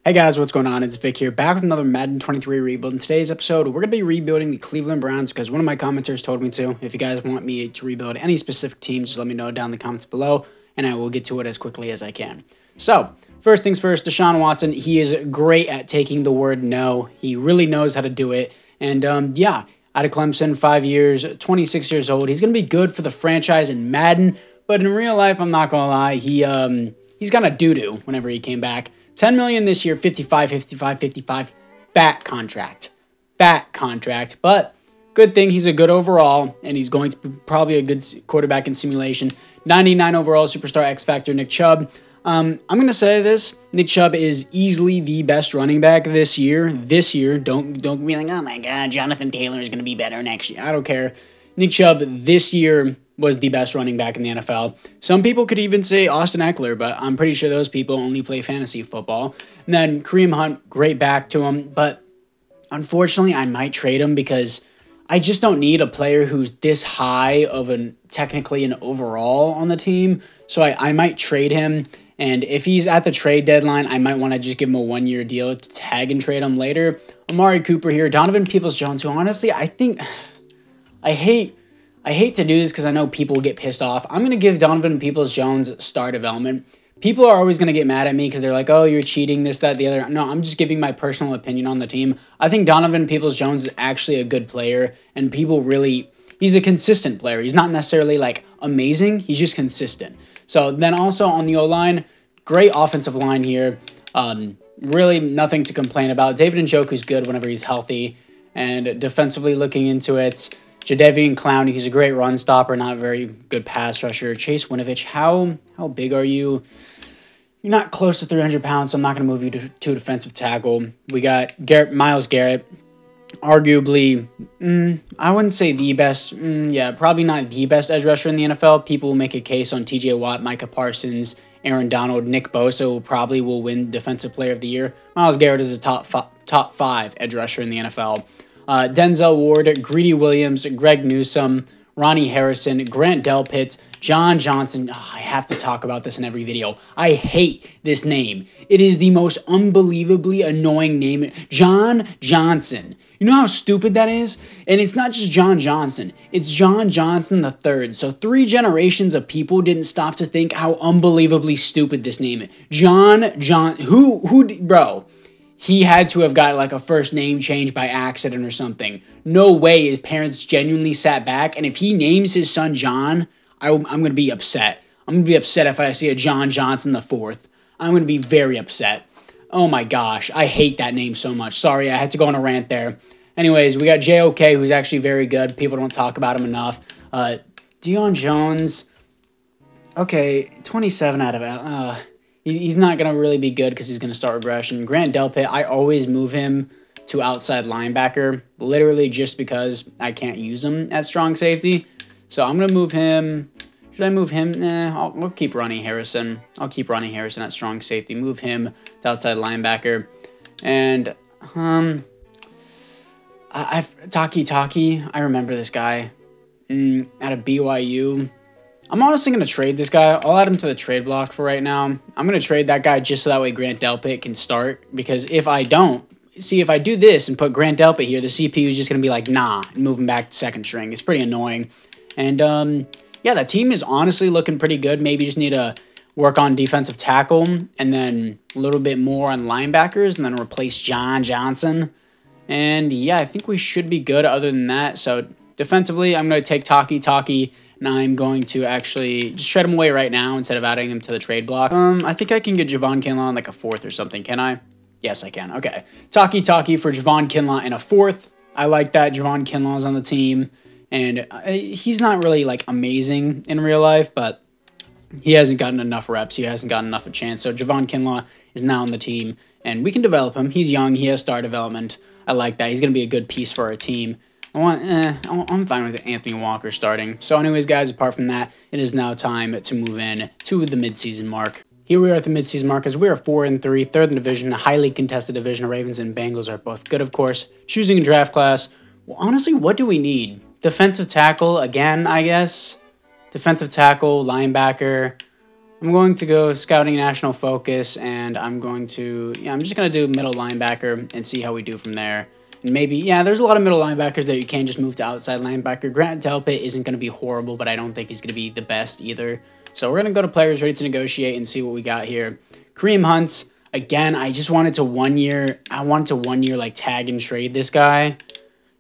Hey guys, what's going on? It's Vic here, back with another Madden 23 rebuild. In today's episode, we're going to be rebuilding the Cleveland Browns because one of my commenters told me to. If you guys want me to rebuild any specific team, just let me know down in the comments below, and I will get to it as quickly as I can. So, first things first, Deshaun Watson, he is great at taking the word no. He really knows how to do it. And yeah, out of Clemson, 5 years, 26 years old. He's going to be good for the franchise in Madden, but in real life, I'm not going to lie, he's kind of doo-doo whenever he came back. 10 million this year, 55. Fat contract. But good thing he's a good overall, and he's going to be probably a good quarterback in simulation. 99 overall, superstar X Factor, Nick Chubb. I'm going to say this. Nick Chubb is easily the best running back this year. Don't be like, oh my God, Jonathan Taylor is going to be better next year. I don't care. Nick Chubb this year was the best running back in the NFL. Some people could even say Austin Eckler, but I'm pretty sure those people only play fantasy football. And then Kareem Hunt, great back to him, but unfortunately I might trade him because I just don't need a player who's this high of technically an overall on the team. So I might trade him, and if he's at the trade deadline, I might want to just give him a 1-year deal to tag and trade him later. Amari Cooper here, Donovan Peoples-Jones, who honestly I hate to do this because I know people get pissed off. I'm going to give Donovan Peoples-Jones star development. People are always going to get mad at me because they're like, oh, you're cheating, this, that, the other. No, I'm just giving my personal opinion on the team. I think Donovan Peoples-Jones is actually a good player, and he's a consistent player. He's not necessarily like amazing. He's just consistent. So then also on the O-line, great offensive line here. Really nothing to complain about. David Njoku's good whenever he's healthy. And defensively looking into it, Jadeveon Clowney, he's a great run stopper, not very good pass rusher. Chase Winovich, how big are you? You're not close to 300 pounds, so I'm not going to move you to a defensive tackle. We got Myles Garrett, arguably, I wouldn't say the best. Probably not the best edge rusher in the NFL. People will make a case on T.J. Watt, Micah Parsons, Aaron Donald, Nick Bosa probably will win Defensive Player of the Year. Myles Garrett is a top five edge rusher in the NFL. Denzel Ward, Greedy Williams, Greg Newsome, Ronnie Harrison, Grant Delpit, John Johnson. Oh, I have to talk about this in every video. I hate this name. It is the most unbelievably annoying name. John Johnson. You know how stupid that is? And it's not just John Johnson. It's John Johnson III. So 3 generations of people didn't stop to think how unbelievably stupid this name is. Bro. He had to have got like a first name change by accident or something. No way his parents genuinely sat back. And if he names his son John, I'm going to be upset. I'm going to be upset if I see a John Johnson IV. I'm going to be very upset. Oh my gosh. I hate that name so much. Sorry, I had to go on a rant there. Anyways, we got JOK, who's actually very good. People don't talk about him enough. Deion Jones. Okay, 27 out of... He's not going to really be good because he's going to start regression. Grant Delpit, I always move him to outside linebacker, literally just because I can't use him at strong safety. So I'm going to move him. Should I move him? I'll keep Ronnie Harrison. I'll keep Ronnie Harrison at strong safety. Move him to outside linebacker. And Taki, I remember this guy out of BYU. I'm honestly going to trade this guy. I'll add him to the trade block for right now. I'm going to trade that guy just so that way Grant Delpit can start. Because if I do this and put Grant Delpit here, the CPU is just going to be like, nah, and move him back to second string. It's pretty annoying. And, yeah, that team is honestly looking pretty good. Maybe just need to work on defensive tackle and then a little bit more on linebackers and then replace John Johnson. And, yeah, I think we should be good other than that. So, defensively, I'm going to take Taki. And I'm going to actually just trade him away right now instead of adding him to the trade block. I think I can get Javon Kinlaw on like a 4th or something, can I? Yes, I can. Okay. Taki for Javon Kinlaw and a 4th. I like that. Javon Kinlaw's on the team. And he's not really like amazing in real life, but he hasn't gotten enough reps. He hasn't gotten enough of a chance. So Javon Kinlaw is now on the team. And we can develop him. He's young. He has star development. I like that. He's going to be a good piece for our team. I'm fine with Anthony Walker starting. So anyways, guys, apart from that, it is now time to move in to the midseason mark. Here we are at the midseason mark as we are 4-3, 3rd in the division, a highly contested division. Ravens and Bengals are both good, of course. Choosing a draft class. Well, honestly, what do we need? Defensive tackle again, I guess. Defensive tackle, linebacker. I'm going to go scouting national focus, and I'm going to, I'm just going to do middle linebacker and see how we do from there. And maybe, there's a lot of middle linebackers that you can just move to outside linebacker. Grant Delpit isn't going to be horrible, but I don't think he's going to be the best either. So we're going to go to players ready to negotiate and see what we got here. Kareem Hunt's, again, I just wanted to 1 year, like tag and trade this guy.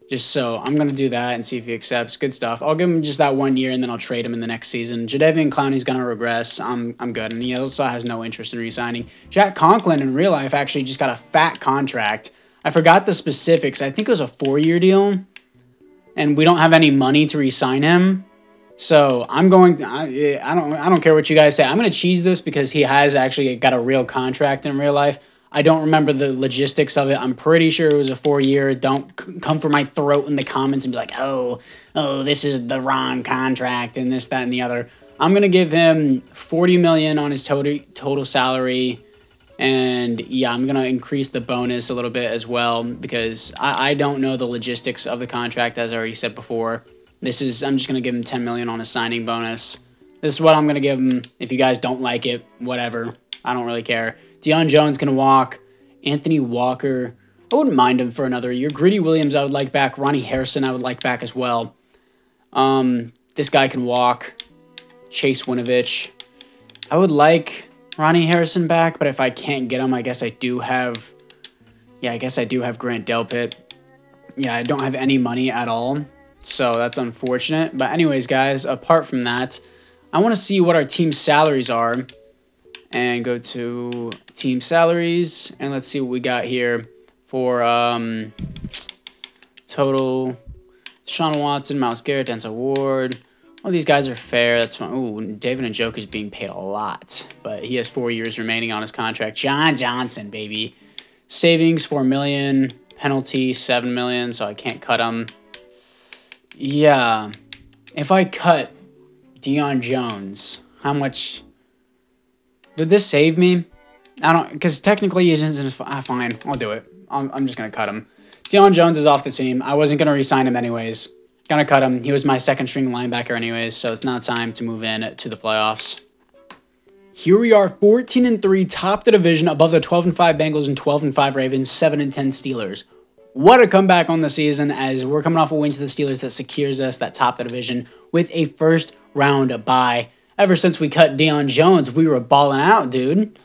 Just so I'm going to do that and see if he accepts. Good stuff. I'll give him just that 1 year, and then I'll trade him in the next season. Jadeveon Clowney's going to regress. I'm good. And he also has no interest in re-signing. Jack Conklin in real life actually just got a fat contract. I forgot the specifics. I think it was a 4-year deal. And we don't have any money to re-sign him. So I'm going to, I don't care what you guys say. I'm going to cheese this because he has actually got a real contract in real life. I don't remember the logistics of it. I'm pretty sure it was a 4-year. Don't come for my throat in the comments and be like, oh, this is the wrong contract and this, that, and the other. I'm going to give him $40 million on his total salary. And yeah, I'm going to increase the bonus a little bit as well because I don't know the logistics of the contract, as I already said before. I'm just going to give him $10 million on a signing bonus. This is what I'm going to give him. If you guys don't like it, whatever. I don't really care. Deion Jones going to walk. Anthony Walker, I wouldn't mind him for another year. Greedy Williams, I would like back. Ronnie Harrison, I would like back as well. This guy can walk. Chase Winovich. I would like Ronnie Harrison back, but if I can't get him, I guess I do have Grant Delpit. Yeah, I don't have any money at all, so that's unfortunate. But anyways, guys, apart from that, I want to see what our team salaries are. And go to team salaries, and let's see what we got here for total. Deshaun Watson, Myles Garrett, Denzel Ward. All these guys are fair. That's fine. Ooh, David Njoku's being paid a lot, but he has 4 years remaining on his contract. John Johnson, baby. Savings, $4 million. Penalty, $7 million, so I can't cut him. Yeah. If I cut Deion Jones, how much... Did this save me? I don't, because technically it isn't fine. I'll do it. I'm just going to cut him. Deion Jones is off the team. I wasn't going to re-sign him anyways. Gonna cut him. He was my second string linebacker anyways, so it's not time to move in to the playoffs. Here we are, 14-3, top the division, above the 12-5 Bengals and 12-5 Ravens, 7-10 Steelers. What a comeback on the season, as we're coming off a win to the Steelers that secures us, that top the division, with a first-round bye. Ever since we cut Deion Jones, we were balling out, dude.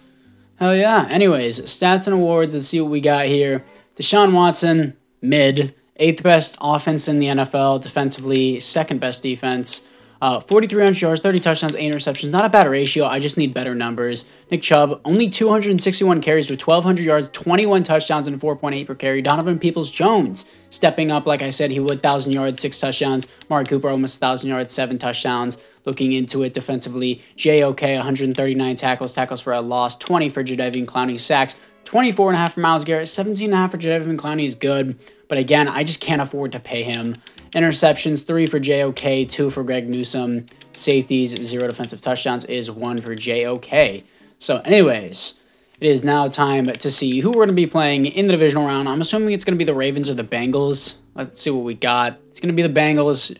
Hell yeah. Anyways, stats and awards. Let's see what we got here. Deshaun Watson, mid. 8th best offense in the NFL. Defensively, 2nd best defense. 4,300 yards, 30 touchdowns, 8 interceptions. Not a bad ratio. I just need better numbers. Nick Chubb, only 261 carries with 1,200 yards, 21 touchdowns, and 4.8 per carry. Donovan Peoples-Jones stepping up, like I said, he would 1,000 yards, 6 touchdowns. Mark Cooper, almost 1,000 yards, 7 touchdowns. Looking into it defensively, J.O.K., 139 tackles for a loss, 20 for Jadeveon Clowney, sacks, 24.5 for Myles Garrett, 17.5 for Jadeveon Clowney is good, but again, I just can't afford to pay him. Interceptions, 3 for J.O.K., 2 for Greg Newsome. Safeties, 0 defensive touchdowns is 1 for J.O.K. So anyways, it is now time to see who we're going to be playing in the divisional round. I'm assuming it's going to be the Ravens or the Bengals. Let's see what we got. It's going to be the Bengals.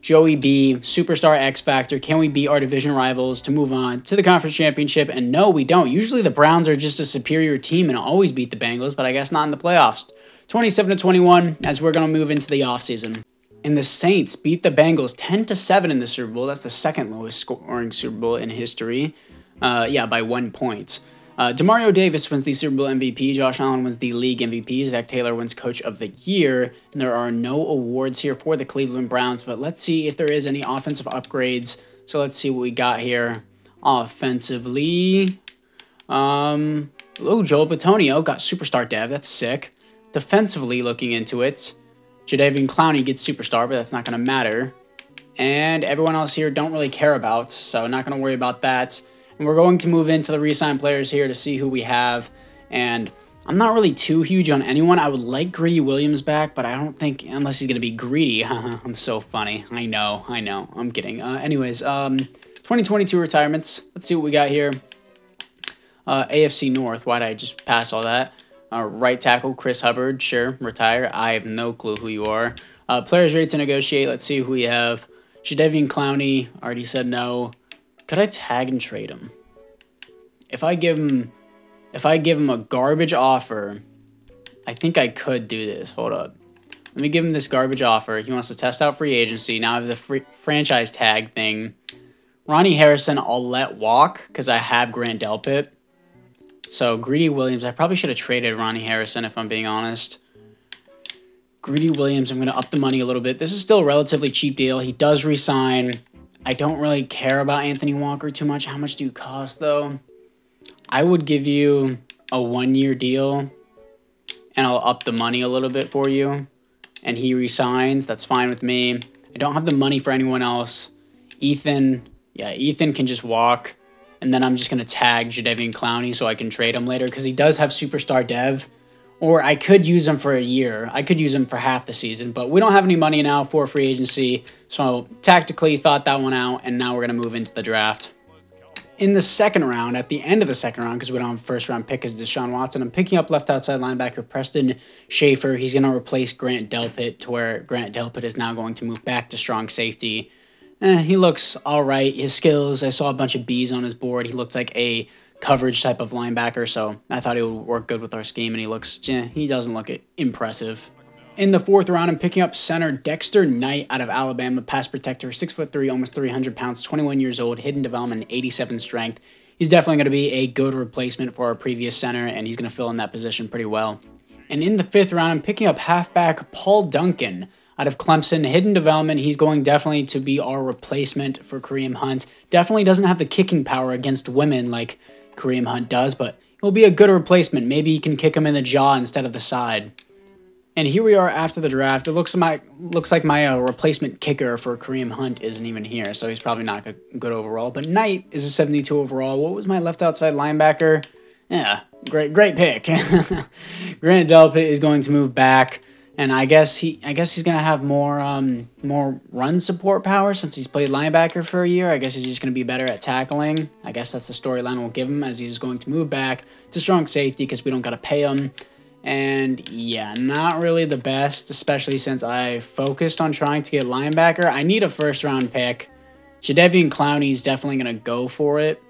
Joey B, Superstar X Factor. Can we beat our division rivals to move on to the conference championship? And no, we don't. Usually the Browns are just a superior team and always beat the Bengals, but I guess not in the playoffs. 27-21 as we're going to move into the offseason. And the Saints beat the Bengals 10-7 in the Super Bowl. That's the second lowest scoring Super Bowl in history. By 1 point. Demario Davis wins the Super Bowl MVP. Josh Allen wins the league MVP. Zach Taylor wins Coach of the Year. And there are no awards here for the Cleveland Browns, but let's see if there is any offensive upgrades. So let's see what we got here. Offensively, Joel Bitonio got Superstar Dev. That's sick. Defensively, looking into it, Jadeveon Clowney gets Superstar, but that's not going to matter. And everyone else here don't really care about, so not going to worry about that. And we're going to move into the re-sign players here to see who we have. And I'm not really too huge on anyone. I would like Greedy Williams back, but I don't think, unless he's going to be greedy. I'm so funny. I know. I'm kidding. 2022 retirements. Let's see what we got here. AFC North. Why did I just pass all that? Right tackle, Chris Hubbard. Sure, retire. I have no clue who you are. Players ready to negotiate. Let's see who we have. Jadeveon Clowney. Already said no. Could I tag and trade him? if I give him a garbage offer, I think I could do this. Hold up. Let me give him this garbage offer. He wants to test out free agency. Now I have the franchise tag thing. Ronnie Harrison, I'll let walk because I have Grant Delpit. So Greedy Williams, I probably should have traded Ronnie Harrison if I'm being honest. Greedy Williams, I'm going to up the money a little bit. This is still a relatively cheap deal. He does resign. I don't really care about Anthony Walker too much. How much do you cost though? I would give you a 1-year deal and I'll up the money a little bit for you. And he resigns. That's fine with me. I don't have the money for anyone else. Ethan can just walk. And then I'm just going to tag Jadeveon Clowney so I can trade him later because he does have superstar dev. Or I could use him for a year. I could use him for half the season. But we don't have any money now for free agency. So tactically thought that one out. And now we're going to move into the draft. In the second round, at the end of the second round, because we don't have a first-round pick as Deshaun Watson, I'm picking up left outside linebacker Preston Schaefer. He's going to replace Grant Delpit to where Grant Delpit is now going to move back to strong safety. He looks all right. His skills, I saw a bunch of Bs on his board. He looks like a coverage type of linebacker, so I thought he would work good with our scheme, and he doesn't look impressive. In the fourth round, I'm picking up center Dexter Knight out of Alabama, pass protector, 6'3", almost 300 pounds, 21 years old, hidden development, 87 strength. He's definitely going to be a good replacement for our previous center, and he's going to fill in that position pretty well. And in the fifth round, I'm picking up halfback Paul Duncan out of Clemson, hidden development. He's going definitely to be our replacement for Kareem Hunt. Definitely doesn't have the kicking power against women like Kareem Hunt does, but he'll be a good replacement. Maybe he can kick him in the jaw instead of the side. And here we are after the draft. It looks like my replacement kicker for Kareem Hunt isn't even here, so he's probably not good overall. But Knight is a 72 overall. What was my left outside linebacker? Yeah, great pick. Grant Delpit is going to move back, and I guess he's gonna have more run support power since he's played linebacker for a year. I guess he's just gonna be better at tackling. I guess that's the storyline we'll give him as he's going to move back to strong safety because we don't gotta pay him. And yeah, not really the best, especially since I focused on trying to get linebacker. I need a first-round pick. Jadeveon Clowney's definitely going to go for it.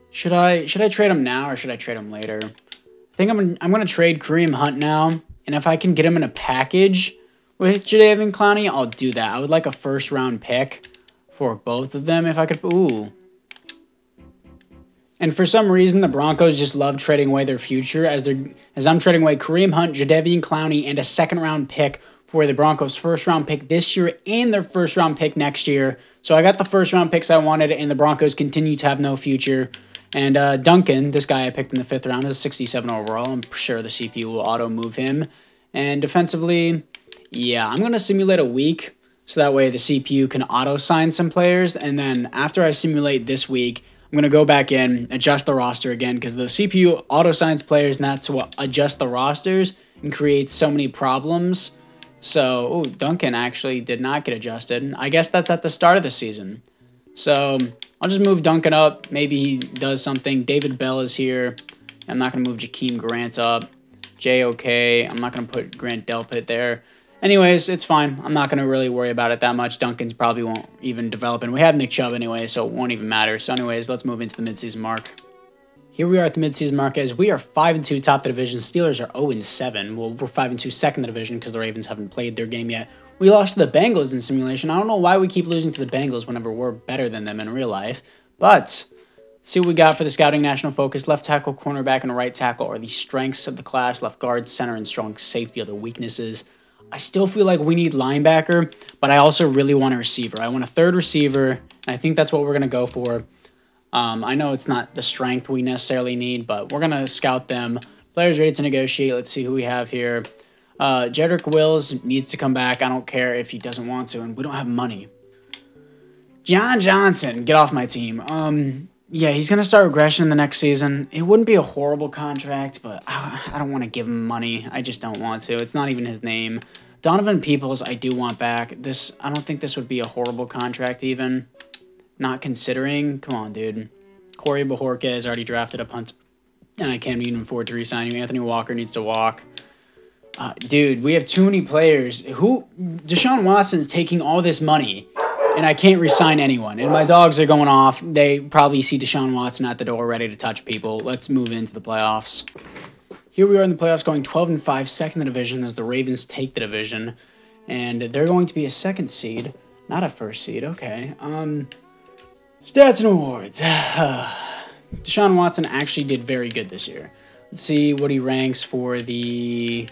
Should I trade him now or should I trade him later? I think I'm going to trade Kareem Hunt now. And if I can get him in a package with Jadeveon Clowney, I'll do that. I would like a first-round pick for both of them if I could. Ooh. And for some reason, the Broncos just love trading away their future as I'm trading away Kareem Hunt, Jadeveon Clowney, and a second-round pick for the Broncos' first-round pick this year and their first-round pick next year. So I got the first-round picks I wanted, and the Broncos continue to have no future. And Duncan, this guy I picked in the fifth round, is a 67 overall. I'm sure the CPU will auto-move him. And defensively, yeah, I'm going to simulate a week so that way the CPU can auto-sign some players. And then after I simulate this week, I'm going to go back in, adjust the roster again, because the CPU auto-signs players, and that's what adjusts the rosters and creates so many problems. So, Duncan actually did not get adjusted. I guess that's at the start of the season. So, I'll just move Duncan up. Maybe he does something. David Bell is here. I'm not going to move Jakeem Grant up. J.O.K. I'm not going to put Grant Delpit there. Anyways, it's fine. I'm not going to really worry about it that much. Duncan's probably won't even develop, and we have Nick Chubb anyway, so it won't even matter. So anyways, let's move into the midseason mark. Here we are at the midseason mark as we are 5-2 top the division. Steelers are 0-7. Well, we're 5-2 second the division because the Ravens haven't played their game yet. We lost to the Bengals in simulation. I don't know why we keep losing to the Bengals whenever we're better than them in real life, but let's see what we got for the scouting national focus. Left tackle, cornerback, and right tackle are the strengths of the class. Left guard, center, and strong safety are the weaknesses. I still feel like we need linebacker, but I also really want a receiver. I want a third receiver, and I think that's what we're going to go for. I know it's not the strength we necessarily need, but we're going to scout them. Players ready to negotiate. Let's see who we have here. Jedrick Wills needs to come back. I don't care if he doesn't want to, and we don't have money. John Johnson, get off my team. Yeah, he's going to start regression in the next season. It wouldn't be a horrible contract, but I don't want to give him money. I just don't want to. It's not even his name. Donovan Peoples, I do want back. I don't think this would be a horrible contract even. Not considering. Come on, dude. Corey Bajorquez is already drafted a punt, and I can't even afford to re-sign you. Anthony Walker needs to walk. Dude, we have too many players. Deshaun Watson's taking all this money. And I can't resign anyone. And my dogs are going off. They probably see Deshaun Watson at the door ready to touch people. Let's move into the playoffs. Here we are in the playoffs going 12-5, second in the division as the Ravens take the division. And they're going to be a second seed, not a first seed. Okay. Stats and awards. Deshaun Watson actually did very good this year. Let's see what he ranks for the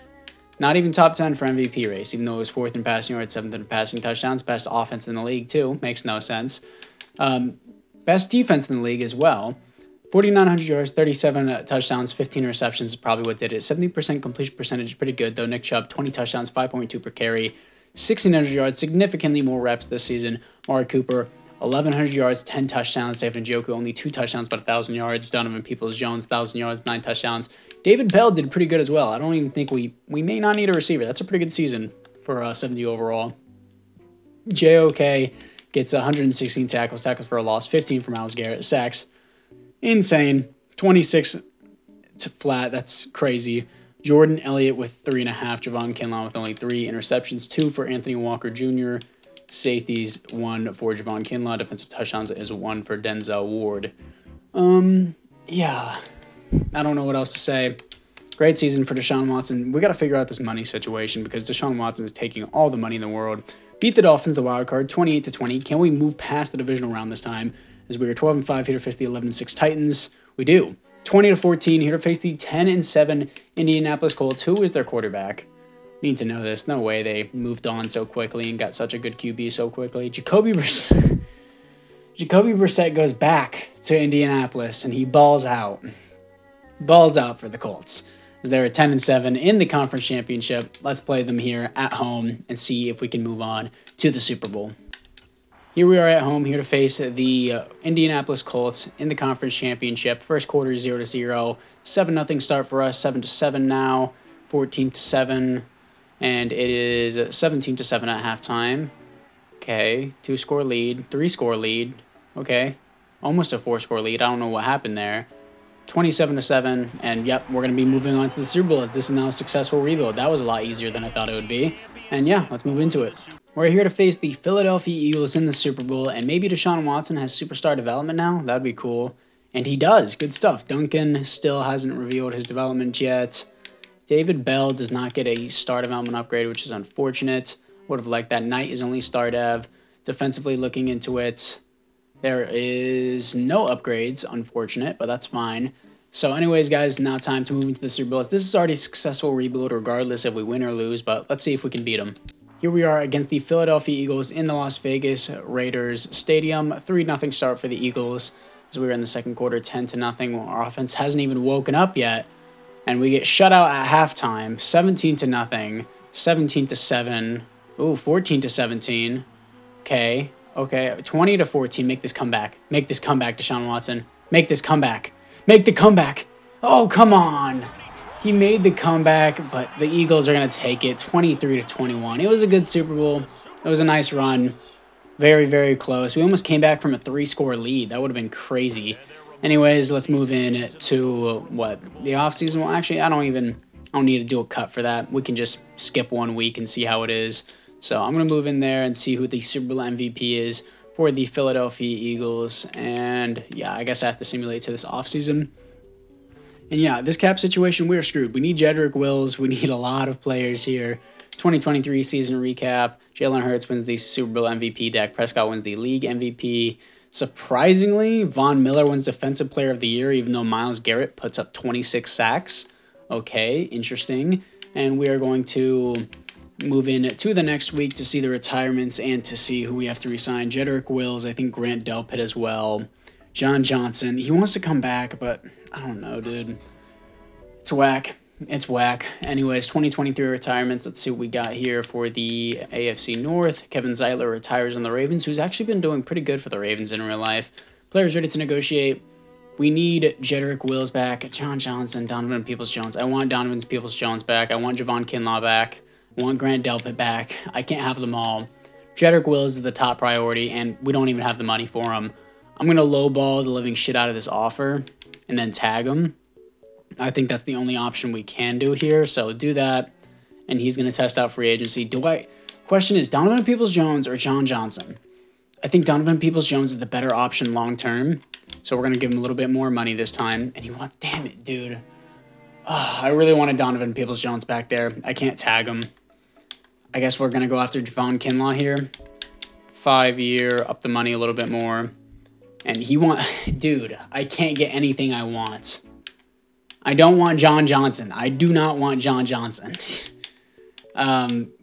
not even top 10 for MVP race, even though it was 4th in passing yards, 7th in passing touchdowns. Best offense in the league, too. Makes no sense. Best defense in the league as well. 4,900 yards, 37 touchdowns, 15 receptions is probably what did it. 70% completion percentage, pretty good, though. Nick Chubb, 20 touchdowns, 5.2 per carry. 1,600 yards, significantly more reps this season. Amari Cooper, 1,100 yards, 10 touchdowns. David Njoku, only 2 touchdowns, but 1,000 yards. Donovan Peoples-Jones, 1,000 yards, 9 touchdowns. David Bell did pretty good as well. I don't even think we may not need a receiver. That's a pretty good season for 70 overall. JOK gets 116 tackles for a loss, 15 for Myles Garrett. Sacks, insane. 26 to flat. That's crazy. Jordan Elliott with 3.5. Javon Kinlaw with only 3 interceptions. 2 for Anthony Walker Jr. Safeties, 1 for Javon Kinlaw. Defensive touchdowns is 1 for Denzel Ward. Yeah. I don't know what else to say. Great season for Deshaun Watson. We got to figure out this money situation because Deshaun Watson is taking all the money in the world. Beat the Dolphins, the wild card, 28-20. Can we move past the divisional round this time? As we are 12-5 here to face the 11-6 Titans. We do. 20-14 here to face the 10-7 Indianapolis Colts. Who is their quarterback? Need to know this. No way they moved on so quickly and got such a good QB so quickly. Jacoby Brissett goes back to Indianapolis and he balls out. Balls out for the Colts. As they're at 10-7 in the conference championship. Let's play them here at home and see if we can move on to the Super Bowl. Here we are at home, here to face the Indianapolis Colts in the conference championship. First quarter 0-0. 7-0 start for us. 7-7 now. 14-7. And it is 17-7 at halftime. Okay. 2-score lead. 3-score lead. Okay. Almost a 4-score lead. I don't know what happened there. 27-7, and yep, we're going to be moving on to the Super Bowl as this is now a successful rebuild. That was a lot easier than I thought it would be. And yeah, let's move into it. We're here to face the Philadelphia Eagles in the Super Bowl, and maybe Deshaun Watson has superstar development now. That'd be cool. And he does. Good stuff. Duncan still hasn't revealed his development yet. David Bell does not get a star development upgrade, which is unfortunate. Would have liked that. Knight is only star dev. Defensively looking into it. There is no upgrades, unfortunate, but that's fine. So anyways, guys, now time to move into the Super Bowl. This is already a successful rebuild regardless if we win or lose, but let's see if we can beat them. Here we are against the Philadelphia Eagles in the Las Vegas Raiders Stadium. 3-0 start for the Eagles as we were in the second quarter, 10-0. Our offense hasn't even woken up yet, and we get shut out at halftime, 17-0, 17-7, ooh, 14-17. Okay. 20-14. Make this comeback. Make this comeback, Deshaun Watson. Make this comeback. Make the comeback. Oh, come on. He made the comeback, but the Eagles are going to take it 23-21. It was a good Super Bowl. It was a nice run. Very, very close. We almost came back from a 3-score lead. That would have been crazy. Anyways, let's move in to what? The offseason? Well, actually, I don't need to do a cut for that. We can just skip 1 week and see how it is. So I'm going to move in there and see who the Super Bowl MVP is for the Philadelphia Eagles. And yeah, I guess I have to simulate to this offseason. And yeah, this cap situation, we're screwed. We need Jedrick Wills. We need a lot of players here. 2023 season recap. Jalen Hurts wins the Super Bowl MVP. Dak Prescott wins the league MVP. Surprisingly, Von Miller wins Defensive Player of the Year, even though Myles Garrett puts up 26 sacks. Okay, interesting. And we are going to move in to the next week to see the retirements and to see who we have to resign. Jedrick Wills, I think Grant Delpit as well. John Johnson, he wants to come back, but I don't know, dude. It's whack. It's whack. Anyways, 2023 retirements. Let's see what we got here for the AFC North. Kevin Zeitler retires on the Ravens, who's actually been doing pretty good for the Ravens in real life. Players ready to negotiate. We need Jedrick Wills back. John Johnson, Donovan Peoples-Jones. I want Donovan Peoples-Jones back. I want Javon Kinlaw back. I want Grant Delpit back. I can't have them all. Jedrick Wills is the top priority, and we don't even have the money for him. I'm going to lowball the living shit out of this offer and then tag him. I think that's the only option we can do here, so do that. And he's going to test out free agency. Question is, Donovan Peoples-Jones or John Johnson? I think Donovan Peoples-Jones is the better option long term. So we're going to give him a little bit more money this time. And he wants, damn it, dude. Oh, I really wanted Donovan Peoples-Jones back there. I can't tag him. I guess we're going to go after Javon Kinlaw here. 5-year, up the money a little bit more. And he dude, I can't get anything I want. I don't want John Johnson. I do not want John Johnson.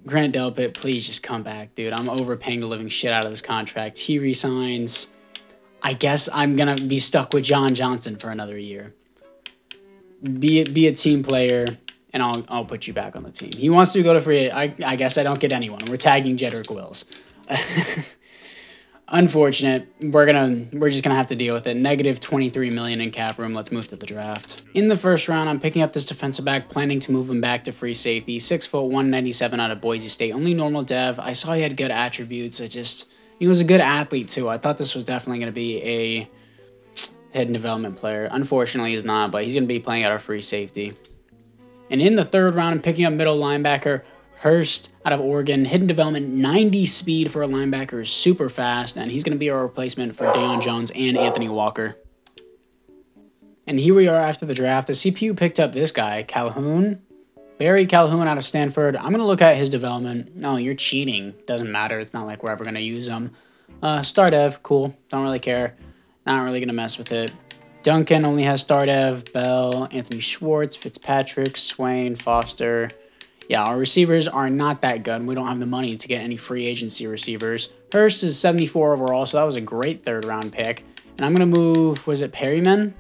Grant Delpit, please just come back, dude. I'm overpaying the living shit out of this contract. He resigns. I guess I'm going to be stuck with John Johnson for another year. Be a team player, and I'll put you back on the team. He wants to go to free. I guess I don't get anyone. We're tagging Jedrick Wills. Unfortunate. We're just gonna have to deal with it. Negative $23 million in cap room. Let's move to the draft. In the first round, I'm picking up this defensive back, planning to move him back to free safety. 6 foot, 197 out of Boise State. Only normal dev. I saw he had good attributes. He was a good athlete too. I thought this was definitely gonna be a hidden development player. Unfortunately, he's not, but he's gonna be playing at our free safety. And in the third round, I'm picking up middle linebacker Hurst out of Oregon. Hidden development, 90 speed for a linebacker is super fast, and he's going to be our replacement for Deion Jones and Anthony Walker. And here we are after the draft. The CPU picked up this guy, Calhoun. Barry Calhoun out of Stanford. I'm going to look at his development. No, you're cheating. Doesn't matter. It's not like we're ever going to use him. Star dev, cool. Don't really care. Not really going to mess with it. Duncan only has star dev, Bell, Anthony Schwartz, Fitzpatrick, Swain, Foster. Yeah, our receivers are not that good. We don't have the money to get any free agency receivers. Hurst is 74 overall, so that was a great third-round pick. And I'm going to move, was it Perryman?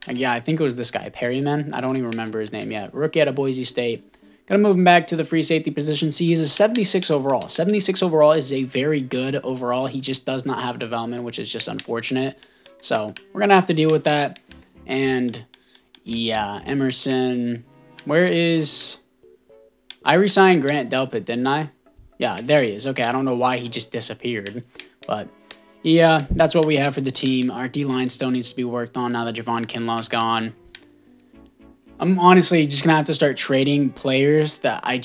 Yeah, I think it was this guy, Perryman. I don't even remember his name yet. Rookie out of Boise State. Going to move him back to the free safety position. See, he's a 76 overall. 76 overall is a very good overall. He just does not have development, which is just unfortunate. So we're going to have to deal with that. And, yeah, Emerson. Where is... I re-signed Grant Delpit, didn't I? Yeah, there he is. Okay, I don't know why he just disappeared. But, yeah, that's what we have for the team. Our D-line still needs to be worked on now that Javon Kinlaw's gone. I'm honestly just going to have to start trading players that I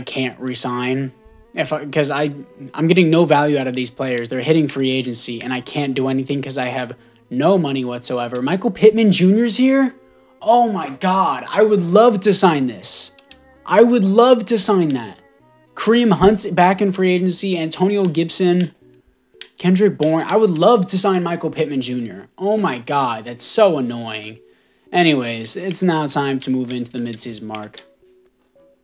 can't re-sign. Because I'm getting no value out of these players. They're hitting free agency, and I can't do anything because I have no money whatsoever. Michael Pittman Jr.'s here? Oh, my God. I would love to sign this. I would love to sign that. Kareem Hunt's back in free agency. Antonio Gibson. Kendrick Bourne. I would love to sign Michael Pittman Jr. Oh my God, that's so annoying. Anyways, it's now time to move into the midseason mark.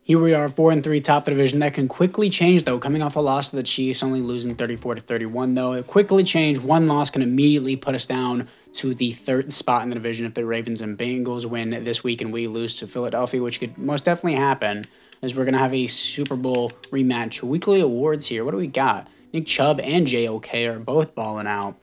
Here we are, 4-3, top of the division. That can quickly change, though. Coming off a loss to the Chiefs, only losing 34-31, though. It quickly changed. One loss can immediately put us down to the third spot in the division if the Ravens and Bengals win this week and we lose to Philadelphia, which could most definitely happen, as we're going to have a Super Bowl rematch. Weekly awards here. What do we got? Nick Chubb and JOK are both balling out.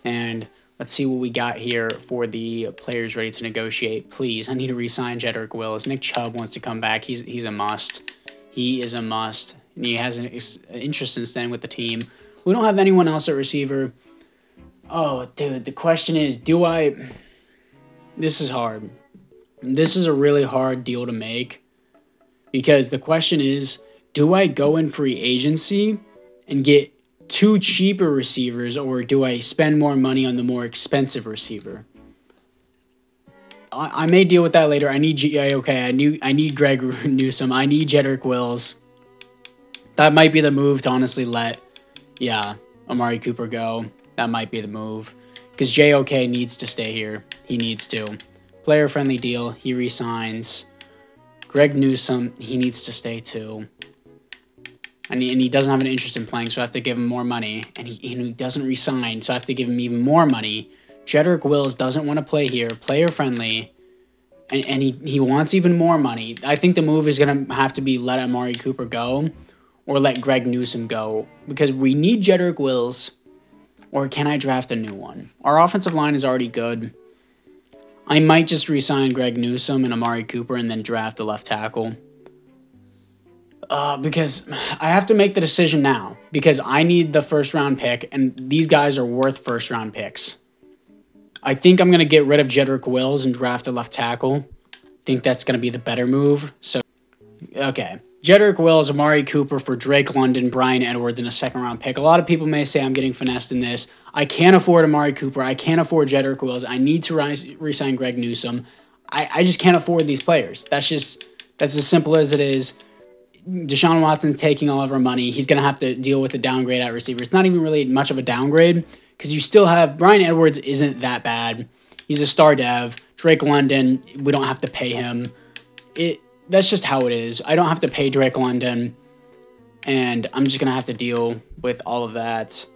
And let's see what we got here for the players ready to negotiate. Please, I need to re-sign Jedrick Wills. Nick Chubb wants to come back. He's a must. He is a must. And he has an interest in staying with the team. We don't have anyone else at receiver. Oh, dude, the question is, this is hard. This is a really hard deal to make. Because the question is, do I go in free agency and get two cheaper receivers, or do I spend more money on the more expensive receiver? I may deal with that later. I need I need Greg Newsome. I need Jedrick Wills. That might be the move to honestly let, Amari Cooper go. That might be the move. Because JOK needs to stay here. He needs to. Player-friendly deal. He resigns. Greg Newsome, he needs to stay too. And he doesn't have an interest in playing, so I have to give him more money. And he doesn't resign, so I have to give him even more money. Jedrick Wills doesn't want to play here. Player-friendly. And he wants even more money. I think the move is going to have to be let Amari Cooper go or let Greg Newsome go. Because we need Jedrick Wills, or can I draft a new one? Our offensive line is already good. I might just re-sign Greg Newsome and Amari Cooper and then draft the left tackle. Because I have to make the decision now. Because I need the first-round pick, and these guys are worth first-round picks. I think I'm going to get rid of Jedrick Wills and draft a left tackle. I think that's going to be the better move. So, okay. Jedrick Wills, Amari Cooper for Drake London, Brian Edwards, and a second-round pick. A lot of people may say I'm getting finessed in this. I can't afford Amari Cooper. I can't afford Jedrick Wills. I need to re-sign Greg Newsome. I just can't afford these players. That's as simple as it is. Deshaun Watson's taking all of our money. He's going to have to deal with a downgrade at receiver. It's not even really much of a downgrade because you still have Brian Edwards isn't that bad. He's a star dev. Drake London, we don't have to pay him. That's just how it is. I don't have to pay Drake London, and I'm just going to have to deal with all of that.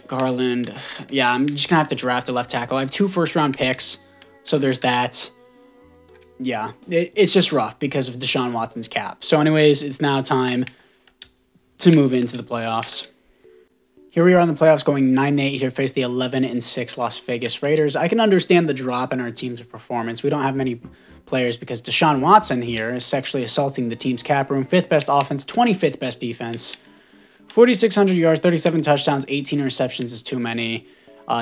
Garland, yeah, I'm just going to have to draft a left tackle. I have 2 first-round picks, so there's that. Yeah, it's just rough because of Deshaun Watson's cap. So anyways, it's now time to move into the playoffs. Here we are in the playoffs going 9-8 here to face the 11-6 Las Vegas Raiders. I can understand the drop in our team's performance. We don't have many players because Deshaun Watson here is sexually assaulting the team's cap room. 5th best offense, 25th best defense. 4,600 yards, 37 touchdowns, 18 interceptions is too many.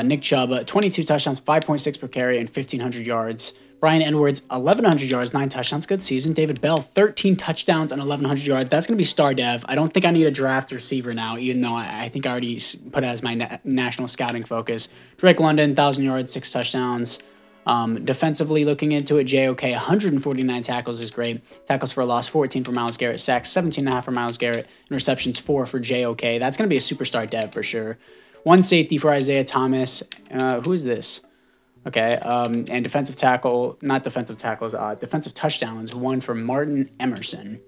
Nick Chubb, 22 touchdowns, 5.6 per carry, and 1,500 yards. Brian Edwards, 1,100 yards, 9 touchdowns, good season. David Bell, 13 touchdowns and 1,100 yards. That's going to be star dev. I don't think I need a draft receiver now, even though I think I already put it as my national scouting focus. Drake London, 1,000 yards, 6 touchdowns. Defensively, looking into it, JOK, 149 tackles is great. Tackles for a loss, 14 for Myles Garrett. Sacks, 17.5 for Myles Garrett. Interceptions, 4 for JOK. That's going to be a superstar dev for sure. 1 safety for Isaiah Thomas. Who is this? Okay, and defensive touchdowns, 1 for Martin Emerson.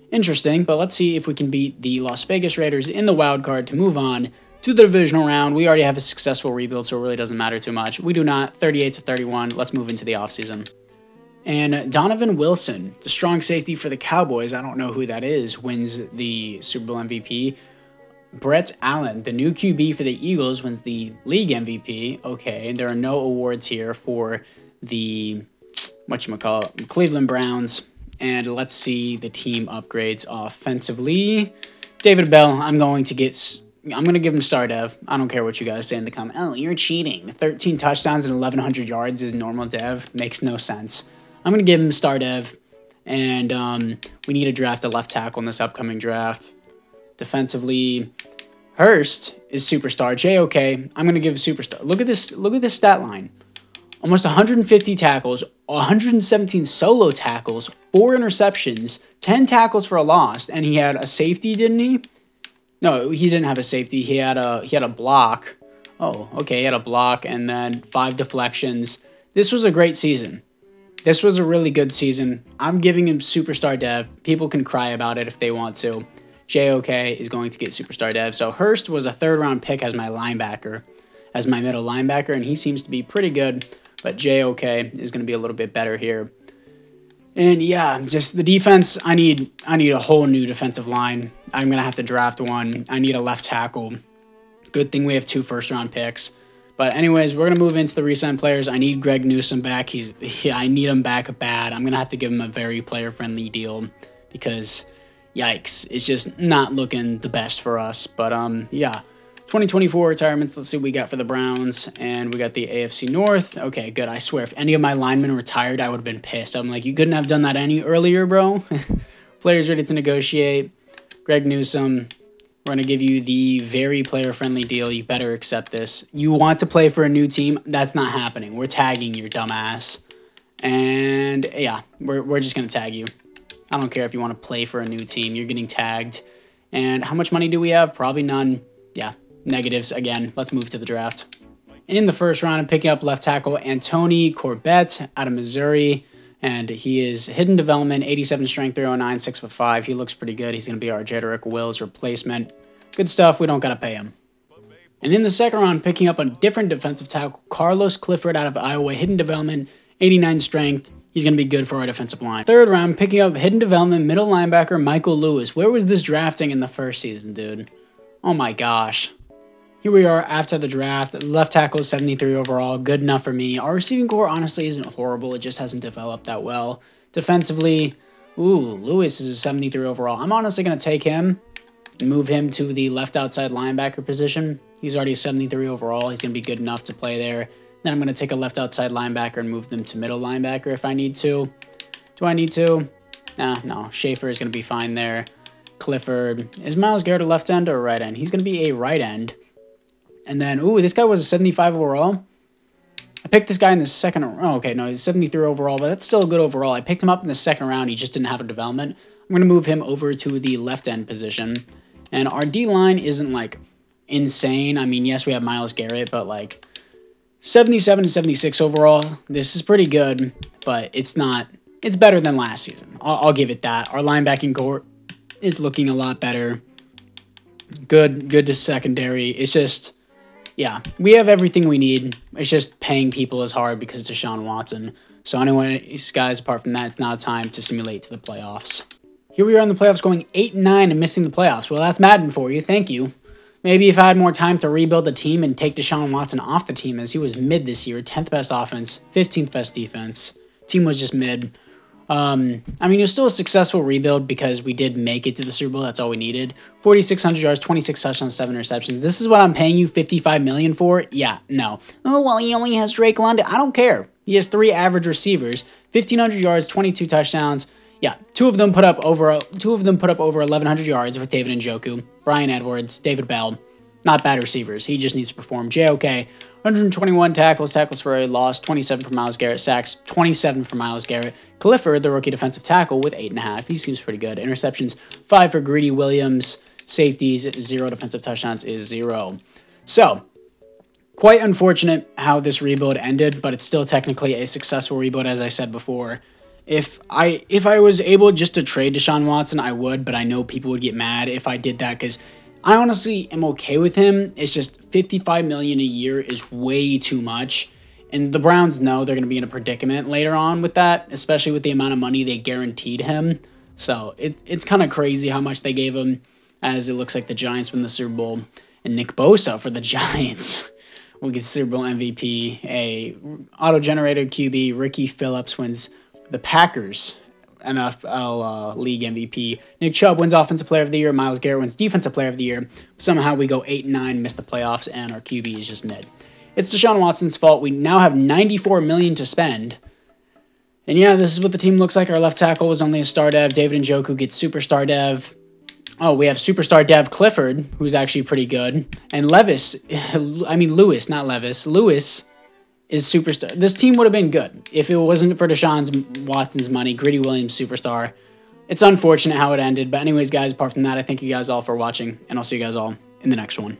Interesting, but let's see if we can beat the Las Vegas Raiders in the wild card to move on to the divisional round. We already have a successful rebuild, so it really doesn't matter too much. We do not. 38-31. Let's move into the offseason. And Donovan Wilson, the strong safety for the Cowboys, I don't know who that is, wins the Super Bowl MVP. Brett Allen, the new QB for the Eagles, wins the league MVP. Okay, there are no awards here for the, Cleveland Browns. And let's see the team upgrades offensively. David Bell, I'm going to give him star dev. I don't care what you guys say in the comment. Oh, you're cheating. 13 touchdowns and 1,100 yards is normal dev. Makes no sense. I'm going to give him star dev. And we need to draft a left tackle in this upcoming draft. Defensively, Hurst is superstar. JOK, I'm going to give superstar. Look at this stat line. Almost 150 tackles, 117 solo tackles, 4 interceptions, 10 tackles for a loss, and he had a safety, didn't he? No, he didn't have a safety. He had a block. Oh, okay, he had a block and then 5 deflections. This was a great season. This was a really good season. I'm giving him superstar dev. People can cry about it if they want to. JOK is going to get superstar dev. So Hurst was a 3rd-round pick as my linebacker, as my middle linebacker, and he seems to be pretty good. But JOK is going to be a little bit better here. And yeah, just the defense, I need a whole new defensive line. I'm going to have to draft one. I need a left tackle. Good thing we have 2 first-round picks. But anyways, we're going to move into the re-sign players. I need Greg Newsome back. I need him back bad. I'm going to have to give him a very player-friendly deal because, yikes, it's just not looking the best for us. But, yeah. 2024 retirements, let's see what we got for the Browns, and we got the AFC North. Okay, good. I swear, if any of my linemen retired, I would have been pissed. I'm like, you couldn't have done that any earlier, bro? Players ready to negotiate. Greg Newsome, we're going to give you the very player-friendly deal. You better accept this. You want to play for a new team? That's not happening. We're tagging your dumbass. And, yeah, we're just going to tag you. I don't care if you want to play for a new team. You're getting tagged. And how much money do we have? Probably none. Yeah. Negatives again. Let's move to the draft. And in the first round, I'm picking up left tackle Anthony Corbett out of Missouri. And he is hidden development, 87 strength, 309, 6'5". He looks pretty good. He's going to be our Jedrick Wills replacement. Good stuff. We don't got to pay him. And in the second round, picking up a different defensive tackle, Carlos Clifford out of Iowa, hidden development, 89 strength. He's going to be good for our defensive line. Third round, picking up hidden development, middle linebacker Michael Lewis. Where was this drafting in the first season, dude? Oh my gosh. Here we are after the draft. Left tackle is 73 overall. Good enough for me. Our receiving core honestly isn't horrible. It just hasn't developed that well. Defensively, Lewis is a 73 overall. I'm honestly going to take him and move him to the left outside linebacker position. He's already a 73 overall. He's going to be good enough to play there. Then I'm going to take a left outside linebacker and move them to middle linebacker if I need to. Do I need to? No, Schaefer is going to be fine there. Clifford. Is Myles Garrett a left end or a right end? He's going to be a right end. And then, ooh, this guy was a 75 overall. I picked this guy in the second. Oh, okay, no, he's 73 overall, but that's still a good overall. I picked him up in the second round. He just didn't have a development. I'm going to move him over to the left end position. And our D-line isn't, like, insane. I mean, yes, we have Myles Garrett, but, like, 77 and 76 overall. This is pretty good, but it's not. It's better than last season. I'll give it that. Our linebacking core is looking a lot better. Good to secondary. It's just, yeah, we have everything we need. It's just paying people is hard because of Deshaun Watson. So anyway, guys, apart from that, it's now time to simulate to the playoffs. Here we are in the playoffs going 8-9 and missing the playoffs. Well, that's Madden for you. Thank you. Maybe if I had more time to rebuild the team and take Deshaun Watson off the team, as he was mid this year, 10th best offense, 15th best defense. Team was just mid. I mean, it was still a successful rebuild because we did make it to the Super Bowl. That's all we needed. 4,600 yards, 26 touchdowns, 7 interceptions. This is what I'm paying you $55 million for? Yeah, no. Oh, well, he only has Drake London. I don't care. He has 3 average receivers, 1,500 yards, 22 touchdowns. Yeah, two of them put up over 1,100 yards with David Njoku, Brian Edwards, David Bell. Not bad receivers. He just needs to perform. JOK, 121 tackles for a loss, 27 for Myles Garrett, sacks, 27 for Myles Garrett. Clifford, the rookie defensive tackle, with 8.5. He seems pretty good. Interceptions, 5 for Greedy Williams. Safeties, 0. Defensive touchdowns is 0. So, quite unfortunate how this rebuild ended, but it's still technically a successful rebuild, as I said before. If I was able just to trade Deshaun Watson, I would, but I know people would get mad if I did that because I honestly am okay with him. It's just $55 million a year is way too much, and the Browns know they're going to be in a predicament later on with that, especially with the amount of money they guaranteed him. So it's kind of crazy how much they gave him, as it looks like the Giants win the Super Bowl, and Nick Bosa for the Giants will get Super Bowl MVP. A auto-generated QB, Ricky Phillips, wins the Packers NFL League MVP. Nick Chubb wins Offensive Player of the Year. Myles Garrett wins Defensive Player of the Year. Somehow we go 8-9, miss the playoffs, and our QB is just mid. It's Deshaun Watson's fault. We now have $94 million to spend. And yeah, this is what the team looks like. Our left tackle was only a star dev. David Njoku gets superstar dev. Oh, we have superstar dev Clifford, who's actually pretty good. And Lewis is superstar. This team would have been good if it wasn't for Deshaun Watson's money. Greedy Williams, superstar. It's unfortunate how it ended. But anyways, guys, apart from that, I thank you guys all for watching. And I'll see you guys all in the next one.